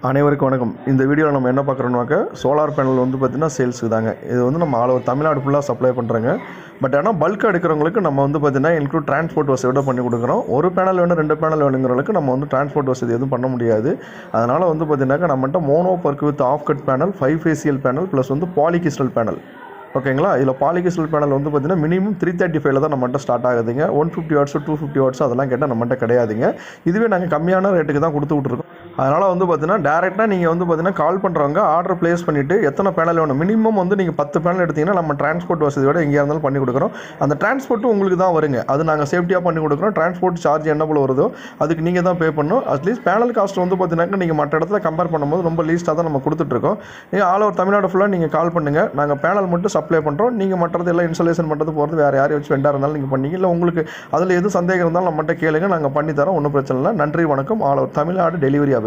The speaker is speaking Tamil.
அனைவருக்கும் வணக்கம். இந்த வீடியோவில் நம்ம என்ன பார்க்குறோம்னாக்க சோலார் பேனல் வந்து பார்த்திங்கன்னா சேல்ஸுக்கு தாங்க. இது வந்து நம்ம ஆல் ஓவர் தமிழ்நாடு ஃபுல்லாக சப்ளை பண்ணுறோங்க. பட் ஆனால் பல்காக எடுக்கிறவங்களுக்கு நம்ம வந்து பார்த்திங்கன்னா இன்க்ளூட் டிரான்ஸ்போர்ட் வசதியோட பண்ணி கொடுக்குறோம். ஒரு பேனல் வேணும் 2 பேனல் வேணுங்கிறவங்களுக்கு நம்ம வந்து டிரான்ஸ்போர்ட் வசதி எதுவும் பண்ண முடியாது. அதனால் வந்து பார்த்திங்கனாக்கா நம்மகிட்ட mono perc with half cut panel, 5 facial panel plus வந்து பாலிகிறிஸ்டல் பேனல். ஓகேங்களா. இதில் பாலிகிறிஸ்டல் பேனல் வந்து பார்த்திங்கன்னா மினிமம் 335 தான் நம்மகிட்ட ஸ்டார்ட் ஆகுதுங்க. 150 வாட்ஸ் 250 வாட்ஸ் அதெல்லாம் கேட்டால் நம்மகிட்ட கிடையாதுங்க. இதுவே நாங்கள் கம்மியான ரேட்டுக்கு தான் கொடுத்து விட்ருக்கோம். அதனால் வந்து பார்த்திங்கன்னா டேரெக்டாக நீங்கள் வந்து பார்த்திங்கன்னா கால் பண்ணுறவங்க ஆர்டர் ப்ளேஸ் பண்ணிவிட்டு எத்தனை பேனல் வேணும், மினிமம் வந்து நீங்கள் 10 பேனல் எடுத்திங்கன்னா நம்ம டிரான்ஸ்போர்ட் வசதியோட எங்கேயா இருந்தாலும் பண்ணி கொடுக்குறோம். அந்த டிரான்ஸ்போர்ட்டும் உங்களுக்கு தான் வருங்க. அது நாங்கள் சேஃப்டியாக பண்ணி கொடுக்குறோம். டிரான்ஸ்போர்ட் சார்ஜ் என்ன போல் வருதோ அதுக்கு நீங்கள் தான் பே பண்ணணும். அட்லீஸ்ட் பேனல் காஸ்ட் வந்து பார்த்திங்கனாக்கா நீங்கள் மற்ற இடத்துல கம்பேர் பண்ணும்போது ரொம்ப லீஸ்ட்டாக தான் நம்ம கொடுத்துட்ருக்கோம். நீங்கள் ஆல் ஓவர் தமிழ்நாடு ஃபுல்லாக நீங்கள் கால் பண்ணுங்கள். நாங்கள் பேனல் மட்டும் சப்ளை பண்ணுறோம். நீங்கள் மற்றது எல்லாம் இன்ஸ்டாலேஷன் பண்ணுறது போகிறது வேறு யாரையும் வச்சு வெண்டாக இருந்தாலும் நீங்கள் பண்ணிங்க. இல்லை உங்களுக்கு அதில் எதுவும் சந்தேகம் இருந்தாலும் நம்மகிட்ட கேளுங்க, நாங்கள் பண்ணி தரோம். ஒன்றும் பிரச்சனை இல்லை. நன்றி, வணக்கம். All over Tamil Nadu delivery available.